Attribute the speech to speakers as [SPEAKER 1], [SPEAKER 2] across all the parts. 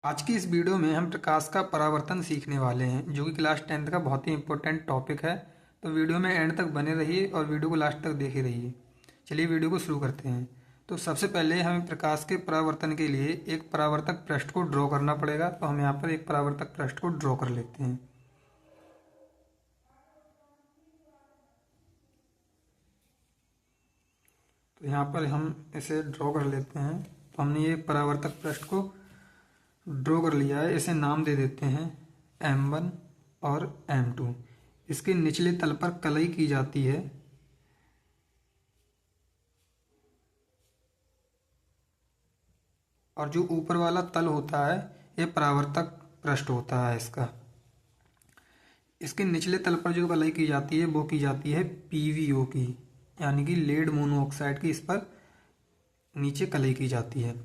[SPEAKER 1] आज की इस वीडियो में हम प्रकाश का परावर्तन सीखने वाले हैं जो कि क्लास 10th का बहुत ही इंपॉर्टेंट टॉपिक है। तो वीडियो में एंड तक बने रहिए और वीडियो को लास्ट तक देखे रहिए। चलिए वीडियो को शुरू करते हैं। तो सबसे पहले हमें प्रकाश के परावर्तन के लिए एक परावर्तक पृष्ठ को ड्रॉ करना पड़ेगा। तो हम यहाँ पर एक परावर्तक पृष्ठ को ड्रॉ कर लेते हैं। तो यहाँ पर हम इसे ड्रॉ कर लेते हैं। तो हमने ये परावर्तक पृष्ठ को ड्रॉ कर लिया है। इसे नाम दे देते हैं M1 और M2। इसके निचले तल पर कलई की जाती है और जो ऊपर वाला तल होता है ये परावर्तक पृष्ठ होता है इसका। इसके निचले तल पर जो कलई की जाती है वो की जाती है PVO की, यानी कि लेड मोनोऑक्साइड की। इस पर नीचे कलई की जाती है।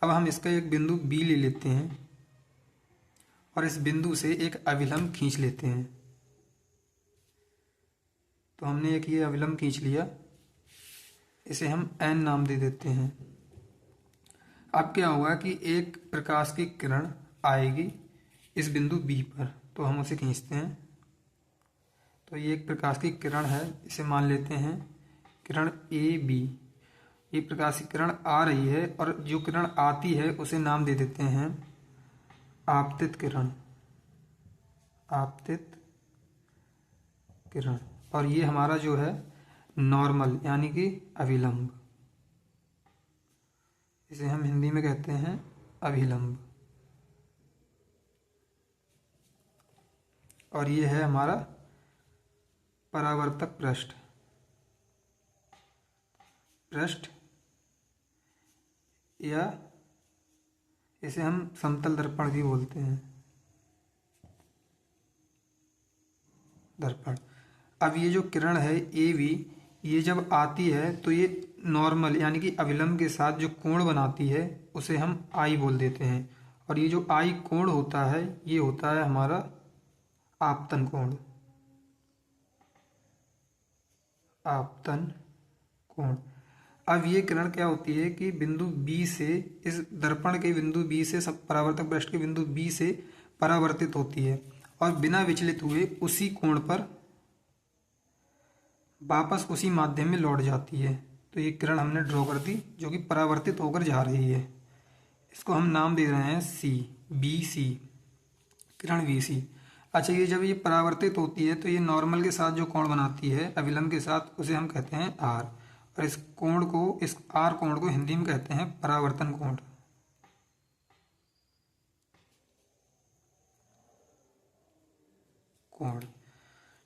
[SPEAKER 1] अब हम इसका एक बिंदु B ले लेते हैं और इस बिंदु से एक अभिलंब खींच लेते हैं। तो हमने एक ये अभिलंब खींच लिया, इसे हम N नाम दे देते हैं। अब क्या होगा कि एक प्रकाश की किरण आएगी इस बिंदु B पर, तो हम उसे खींचते हैं। तो ये एक प्रकाश की किरण है, इसे मान लेते हैं किरण AB। ये प्रकाश की किरण आ रही है और जो किरण आती है उसे नाम दे देते हैं आपतित किरण। आपतित किरण। और ये हमारा जो है नॉर्मल यानी कि अभिलंब, इसे हम हिंदी में कहते हैं अभिलंब। और ये है हमारा परावर्तक पृष्ठ। या इसे हम समतल दर्पण भी बोलते हैं, दर्पण। अब ये जो किरण है AB, ये जब आती है तो ये नॉर्मल यानी कि अभिलंब के साथ जो कोण बनाती है उसे हम I बोल देते हैं। और ये जो I कोण होता है ये होता है हमारा आपतन कोण। आपतन कोण। अब ये किरण क्या होती है कि बिंदु B से, इस दर्पण के बिंदु B से, सब परावर्तक पृष्ठ के बिंदु B से परावर्तित होती है और बिना विचलित हुए उसी कोण पर वापस उसी माध्यम में लौट जाती है। तो ये किरण हमने ड्रॉ कर दी जो कि परावर्तित होकर जा रही है। इसको हम नाम दे रहे हैं C, BC, किरण BC। अच्छा, ये जब ये परावर्तित होती है तो ये नॉर्मल के साथ जो कोण बनाती है अभिलंब के साथ, उसे हम कहते हैं R। और इस कोण को, इस R कोण को हिंदी में कहते हैं परावर्तन कोण। कोण,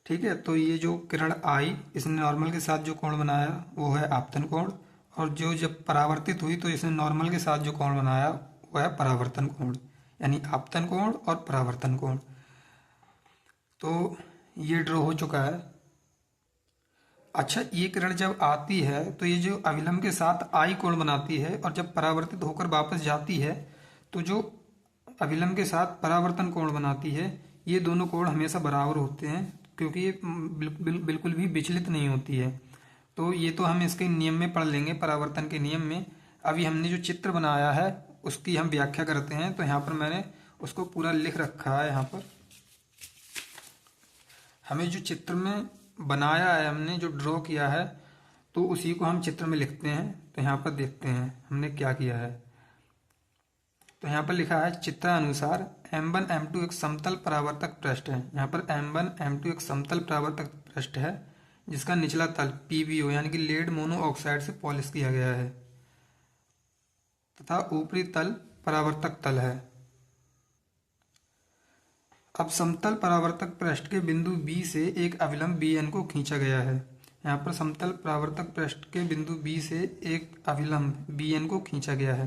[SPEAKER 1] ठीक है। तो ये जो किरण आई, इसने नॉर्मल के साथ जो कोण बनाया वो है आपतन कोण। और जो जब परावर्तित हुई तो इसने नॉर्मल के साथ जो कोण बनाया वो है परावर्तन कोण, यानी आपतन कोण और परावर्तन कोण। तो ये ड्रॉ हो चुका है। अच्छा, ये किरण जब आती है तो ये जो अभिलंब के साथ I कोण बनाती है और जब परावर्तित होकर वापस जाती है तो जो अभिलंब के साथ परावर्तन कोण बनाती है, ये दोनों कोण हमेशा बराबर होते हैं क्योंकि ये बिल्कुल भी विचलित नहीं होती है। तो ये तो हम इसके नियम में पढ़ लेंगे, परावर्तन के नियम में। अभी हमने जो चित्र बनाया है उसकी हम व्याख्या करते हैं। तो यहाँ पर मैंने उसको पूरा लिख रखा है। यहाँ पर हमें जो चित्र में बनाया है, हमने जो ड्रॉ किया है, तो उसी को हम चित्र में लिखते हैं। तो यहाँ पर देखते हैं हमने क्या किया है। तो यहाँ पर लिखा है चित्रानुसार M1 M2 एक समतल परावर्तक पृष्ठ है। यहाँ पर M1 M2 एक समतल परावर्तक पृष्ठ है जिसका निचला तल PVO यानी कि लेड मोनोऑक्साइड से पॉलिश किया गया है तथा ऊपरी तल परावर्तक तल है। अब समतल परावर्तक पृष्ठ के बिंदु B से एक अभिलंब BN को खींचा गया है। यहाँ पर समतल परावर्तक पृष्ठ के बिंदु B से एक अभिलंब BN को खींचा गया है।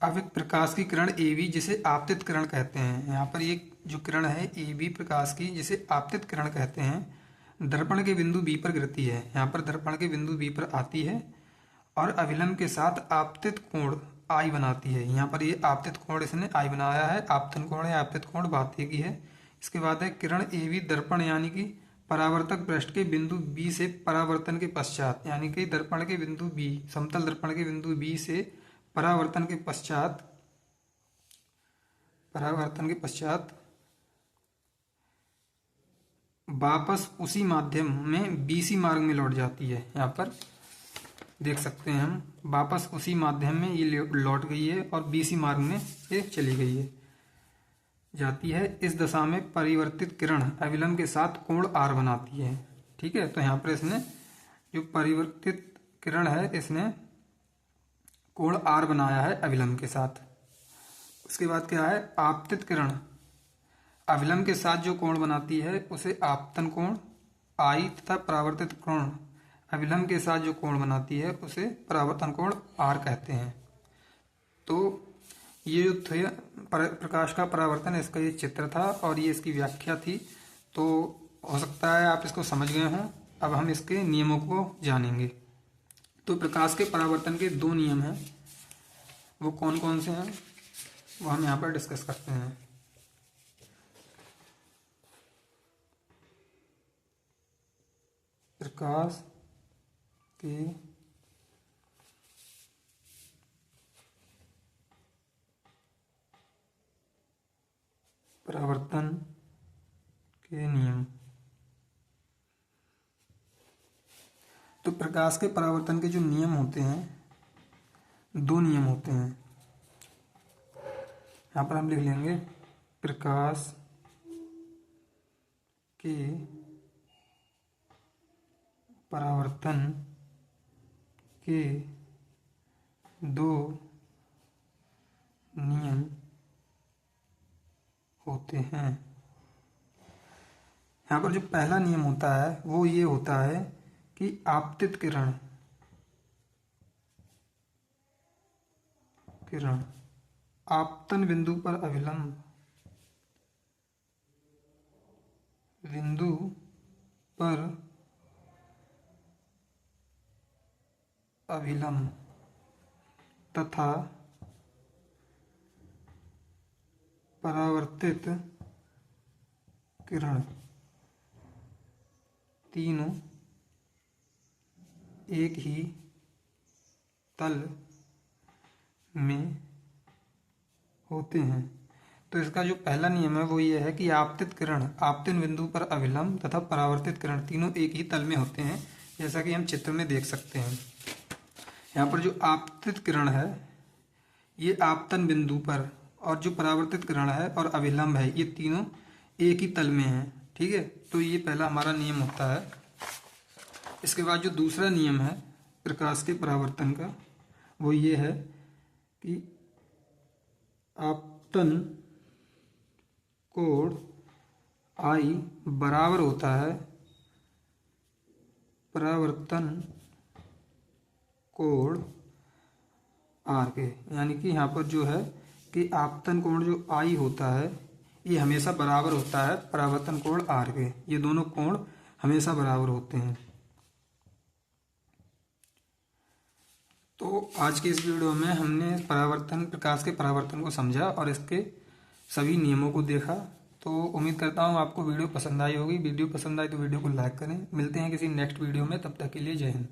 [SPEAKER 1] अब एक प्रकाश की किरण AB जिसे आपतित किरण कहते हैं, यहाँ पर ये जो किरण है AB प्रकाश की, जिसे आपतित किरण कहते हैं, दर्पण के बिंदु B पर गिरती है। यहाँ पर दर्पण के बिंदु B पर आती है और अभिलंब के साथ आपतित कोण I बनाती है। यहाँ पर ये आपतित कोण इसने I बनाया है। आपतन कोण या आपतित कोण बात एक ही है। इसके बाद है किरण AB दर्पण यानी कि परावर्तक पृष्ठ के बिंदु B से परावर्तन के पश्चात, यानी कि दर्पण के बिंदु B, समतल दर्पण के बिंदु B से परावर्तन के पश्चात वापस उसी माध्यम में बीसी मार्ग में लौट जाती है। यहाँ पर देख सकते हैं हम, वापस उसी माध्यम में ये लौट गई है और बीसी मार्ग में ये चली गई है, जाती है। इस दशा में परिवर्तित किरण अविलंब के साथ कोण आर बनाती है। ठीक है, तो यहाँ पर इसने जो परिवर्तित किरण है इसने कोण आर बनाया है अविलंब के साथ। उसके बाद क्या है, आपतित किरण अविलंब के साथ जो कोण बनाती है उसे आपतन कोण आई तथा परावर्तित कोण अविलंब के साथ जो कोण बनाती है उसे परावर्तन कोण आर कहते हैं। तो ये जो थे प्रकाश का परावर्तन, इसका ये चित्र था और ये इसकी व्याख्या थी। तो हो सकता है आप इसको समझ गए हों। अब हम इसके नियमों को जानेंगे। तो प्रकाश के परावर्तन के 2 नियम हैं, वो कौन कौन से हैं वो हम यहाँ पर डिस्कस करते हैं। प्रकाश के परावर्तन के नियम। तो प्रकाश के परावर्तन के जो नियम होते हैं, 2 नियम होते हैं। यहाँ पर हम लिख लेंगे प्रकाश के परावर्तन के 2 नियम होते हैं। यहाँ पर जो पहला नियम होता है वो ये होता है कि आपतित किरण आपतन बिंदु पर अभिलंब तथा परावर्तित किरण तीनों एक ही तल में होते हैं। तो इसका जो पहला नियम है वो ये है कि आपतित किरण आपतन बिंदु पर अभिलंब तथा परावर्तित किरण तीनों एक ही तल में होते हैं, जैसा कि हम चित्र में देख सकते हैं। यहाँ पर जो आपतित किरण है ये आपतन बिंदु पर, और जो परावर्तित किरण है और अभिलंब है ये तीनों एक ही तल में हैं। ठीक है, तो ये पहला हमारा नियम होता है। इसके बाद जो दूसरा नियम है प्रकाश के परावर्तन का वो ये है कि आपतन कोण आई बराबर होता है परावर्तन कोण आर के। यानी कि यहाँ पर जो है कि आपतन कोण जो आई होता है ये हमेशा बराबर होता है परावर्तन कोण आर के। ये दोनों कोण हमेशा बराबर होते हैं। तो आज की इस वीडियो में हमने प्रकाश के परावर्तन को समझा और इसके सभी नियमों को देखा। तो उम्मीद करता हूँ आपको वीडियो पसंद आई होगी। वीडियो पसंद आई तो वीडियो को लाइक करें। मिलते हैं किसी नेक्स्ट वीडियो में, तब तक के लिए जय हिंद।